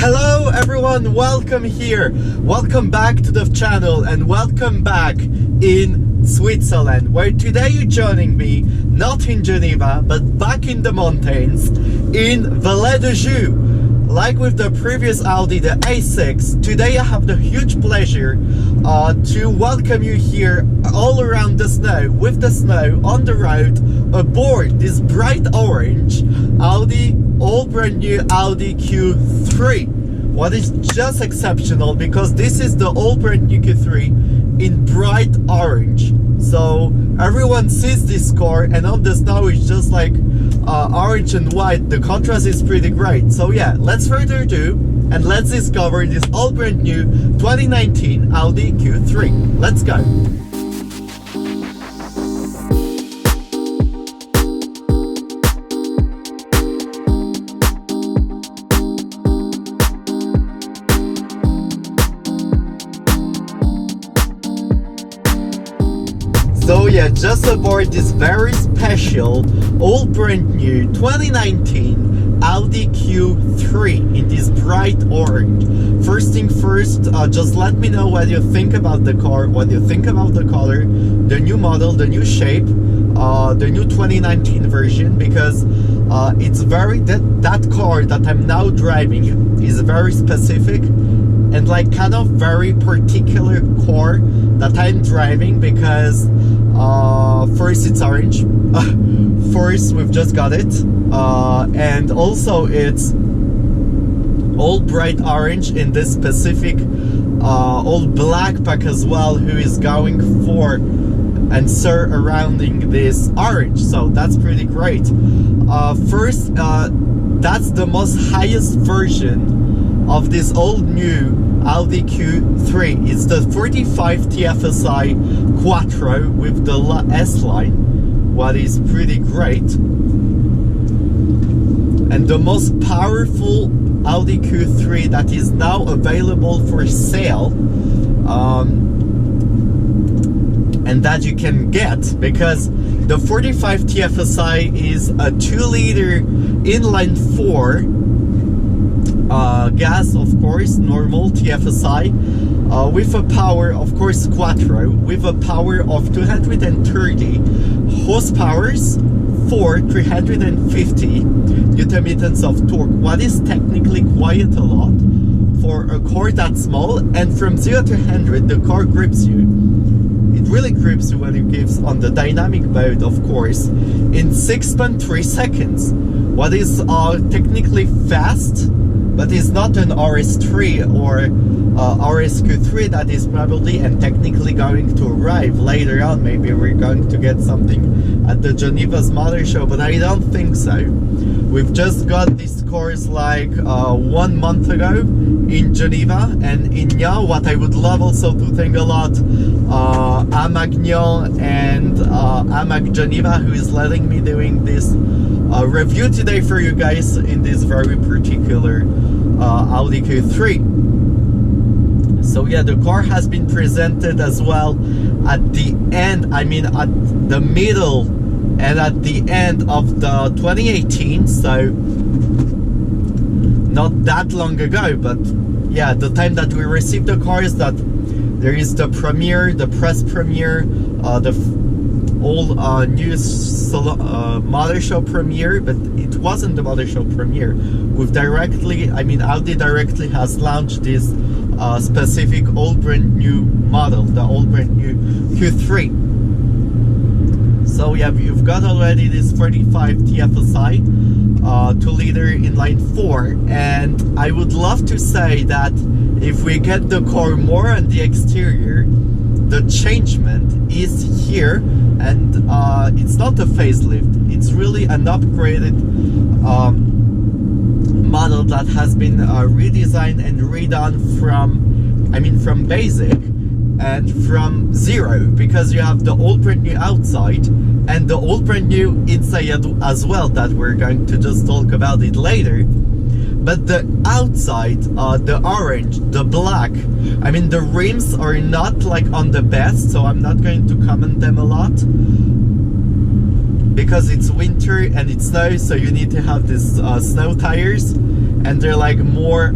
Hello everyone, welcome here, welcome back to the channel, and welcome back in Switzerland, where today you're joining me not in Geneva but back in the mountains in Valais de Joux. Like with the previous Audi, the A6, today I have the huge pleasure to welcome you here all around the snow, with the snow on the road, aboard this bright orange Audi, all brand new Audi Q3. What is just exceptional, because this is the all brand new Q3 in bright orange. So everyone sees this car, and on the snow it's just like orange and white. The contrast is pretty great. So yeah, let's further ado and let's discover this all brand new 2019 Audi Q3. Let's go. So yeah, just aboard this very special, all brand new 2019 Audi Q3 in this bright orange. First thing first, just let me know what you think about the car, what you think about the color, the new model, the new shape, the new 2019 version, because it's very, that car that I'm now driving is very specific and like kind of very particular car that I'm driving, because first it's orange, first we've just got it, and also it's all bright orange in this specific all black pack as well, who is going for and surrounding this orange, so that's pretty great. First, that's the most highest version of this old new Audi Q3. It's the 45 TFSI Quattro with the S-Line, what is pretty great. And the most powerful Audi Q3 that is now available for sale, and that you can get, because the 45 TFSI is a 2-liter inline 4 gas, of course, normal TFSI, with a power, of course, Quattro, with a power of 230 horsepower for 350 Newton meters of torque, what is technically quite a lot for a car that small. And from 0 to 100, the car grips you. It really grips you when it gives on the dynamic mode, of course, in 6.3 seconds, what is technically fast, but it's not an RS3 or RSQ3 that is probably and technically going to arrive later on. Maybe we're going to get something at the Geneva's Motor Show, but I don't think so. We've just got these cars like 1 month ago in Geneva and in Nyon. What I would love also to thank a lot Audi Nyon and Audi Geneva, who is letting me doing this review today for you guys in this very particular Audi Q3. So yeah, the car has been presented as well at the end, I mean at the middle and at the end of the 2018, so not that long ago, but yeah, the time that we received the car is that there is the premiere, the press premiere, the all new motor show premiere, but it wasn't the motor show premiere. We've directly, I mean Audi directly has launched this specific all brand new model, the all brand new Q3. So yeah, you've got already this 45 TFSI 2-liter inline 4, and I would love to say that if we get the car more on the exterior, the changement is here, and it's not a facelift, it's really an upgraded grille that has been redesigned and redone from basic and from zero, because you have the old brand new outside and the old brand new inside as well, that we're going to just talk about it later. But the outside, the orange, the black, I mean the rims are not like on the best, so I'm not going to comment them a lot, because it's winter and it snows, so you need to have these snow tires, and they're like more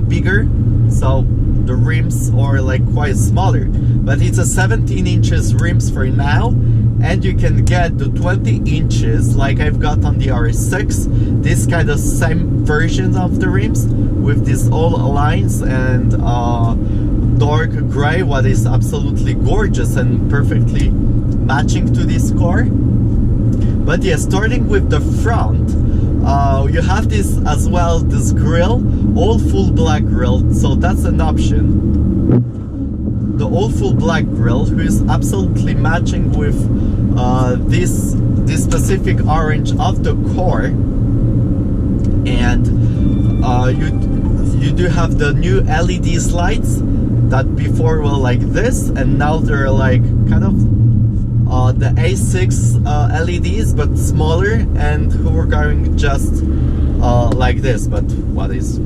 bigger, so the rims are like quite smaller. But it's a 17 inches rims for now, and you can get the 20 inches like I've got on the RS6, this kind of same version of the rims with these all lines and dark gray, what is absolutely gorgeous and perfectly matching to this car. But yeah, starting with the front, you have this as well, this grille, all full black grille, so that's an option. The all full black grille, who is absolutely matching with this specific orange of the car, and you do have the new LED lights that before were like this, and now they're like kind of the A6 LEDs, but smaller, and who are going just like this, but what is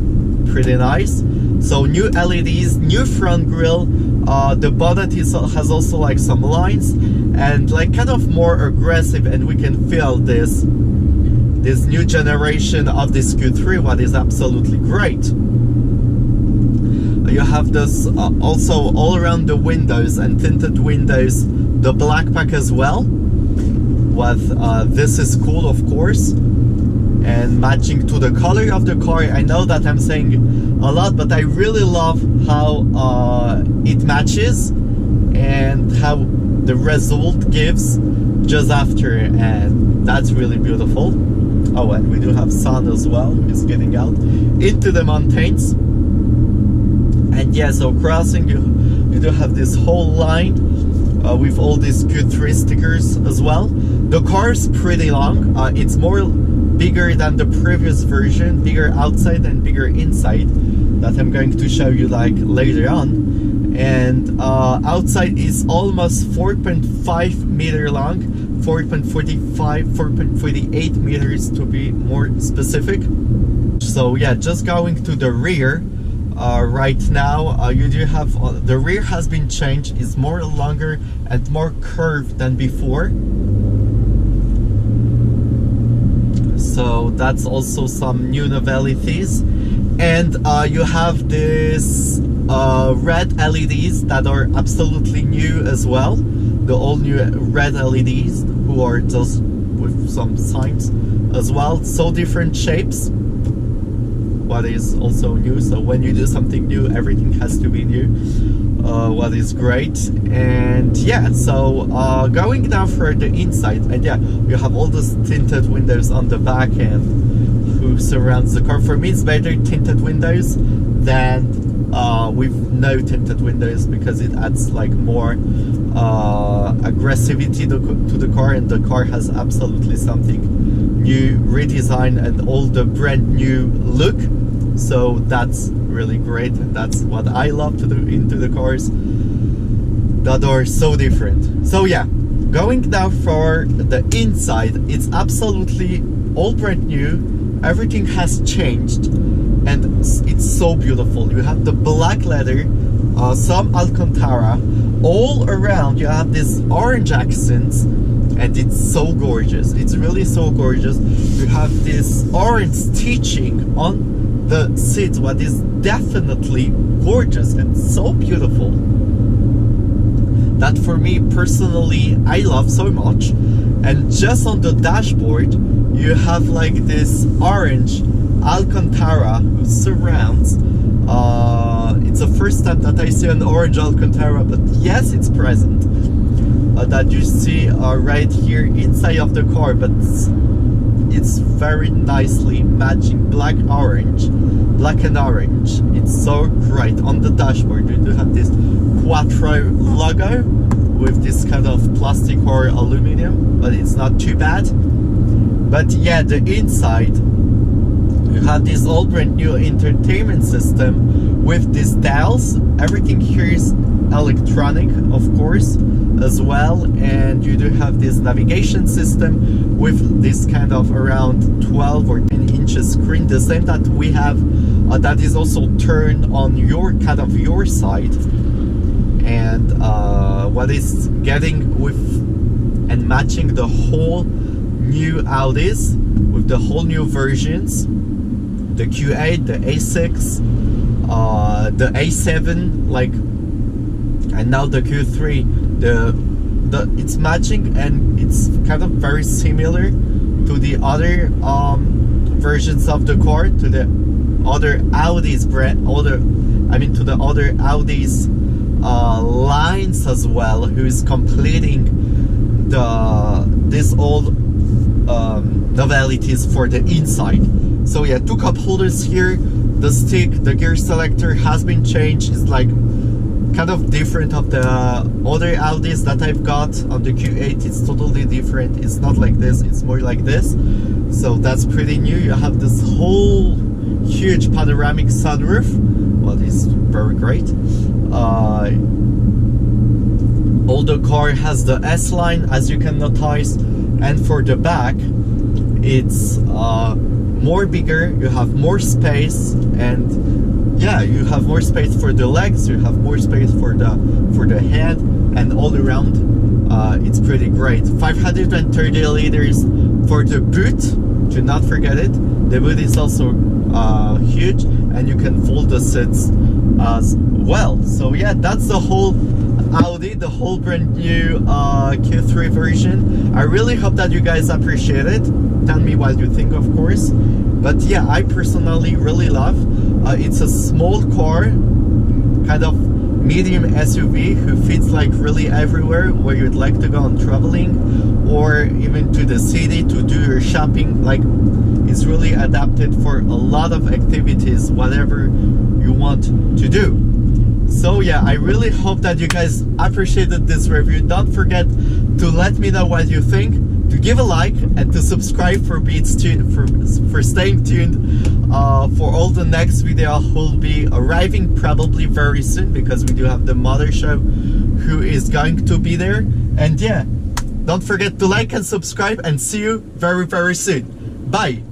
pretty nice. So new LEDs, new front grille, the bonnet has also like some lines and like kind of more aggressive, and we can feel this new generation of this Q3, what is absolutely great. You have this also all around the windows and tinted windows, the black pack as well. This is cool, of course, and matching to the color of the car. I know that I'm saying a lot, but I really love how it matches and how the result gives just after, and that's really beautiful. Oh, and we do have sun as well, it's getting out into the mountains. And yeah, so crossing, you do have this whole line with all these Q3 stickers as well. The car is pretty long. It's more bigger than the previous version, bigger outside and bigger inside, that I'm going to show you like later on. And outside is almost 4.5 meter long, 4.48 meters to be more specific. So yeah, just going to the rear. Right now, you do have the rear has been changed. It's more longer and more curved than before. So that's also some new novelties. And you have this red LEDs that are absolutely new as well. The all new red LEDs, who are just with some signs as well. So different shapes. What is also new, so when you do something new, everything has to be new, what is great. And yeah, so going down for the inside, and yeah, you have all those tinted windows on the back end who surrounds the car. For me, it's better tinted windows than with no tinted windows, because it adds like more aggressivity to the car, and the car has absolutely something new, redesign, and all the brand new look. So that's really great, and that's what I love to do into the cars that are so different. So yeah, going now for the inside, it's absolutely all brand new. Everything has changed, and it's so beautiful. You have the black leather, some Alcantara all around. You have these orange accents, and it's so gorgeous. It's really so gorgeous. You have this orange stitching on the seats, what is definitely gorgeous and so beautiful, that for me personally I love so much. And just on the dashboard you have like this orange Alcantara who surrounds. It's the first time that I see an orange Alcantara, but yes, it's present, that you see right here inside of the car, but it's very nicely matching black and orange. It's so great. On the dashboard you do have this Quattro logo with this kind of plastic or aluminum, but it's not too bad. But yeah, the inside, you have this all brand new entertainment system with these dials. Everything here is electronic, of course, as well, and you do have this navigation system with this kind of around 12 or 10 inches screen, the same that we have, that is also turned on your kind of your side. And what is getting with and matching the whole new Audis with the whole new versions, the Q8, the A6, the A7, like, and now the Q3, it's matching, and it's kind of very similar to the other versions of the car, to the other Audi's brand, to the other Audi's lines as well, who is completing this old novelties for the inside. So yeah, 2 cup holders here. The stick, the gear selector has been changed. It's like kind of different of the other Audis that I've got on the Q8. It's totally different. It's not like this, it's more like this. So that's pretty new. You have this whole huge panoramic sunroof. Well, it's very great. All the car has the S-line, as you can notice, and for the back, it's more bigger. You have more space, and yeah, you have more space for the legs. You have more space for the head, and all around, it's pretty great. 530 liters for the boot. Do not forget it. The boot is also huge, and you can fold the seats as well. So yeah, that's the whole Audi, the whole brand new Q3 version. I really hope that you guys appreciate it. Tell me what you think, of course. But yeah, I personally really love. It's a small car, kind of medium SUV, who fits like really everywhere where you'd like to go on traveling, or even to the city to do your shopping. Like, it's really adapted for a lot of activities, whatever you want to do. So yeah, I really hope that you guys appreciated this review. Don't forget to let me know what you think, to give a like, and to subscribe for staying tuned for all the next video will be arriving probably very soon, because we do have the mother show who is going to be there. And yeah, don't forget to like and subscribe, and see you very, very soon. Bye.